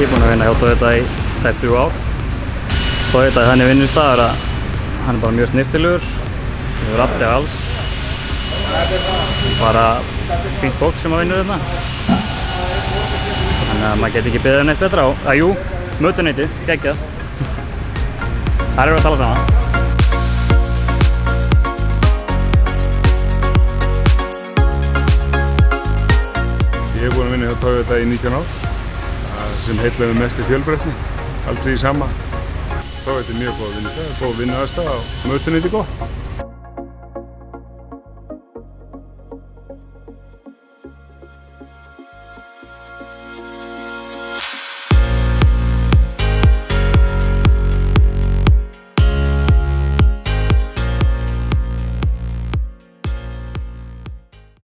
lengi, búinn að vinna hjá Toyota í tæp 3 ár. Toyota er þannig vinnustaður að hann er bara mjög snyrtilegur, hefur allt til alls. Bara fínt fólk sem vinnur hérna. Þannig að maður geti ekki beðið neitt betra á. Jú, mötuneytið, geggjað. Þar erum við að tala saman. Ég hef búinn að vinna hjá Toyota í 19 ár, sem heillar mig mest í fjölbreytni, aldrei í sama. Toyota er mjög góð vinnustaður, góð vinnuaðstaða og mötuneytið gott.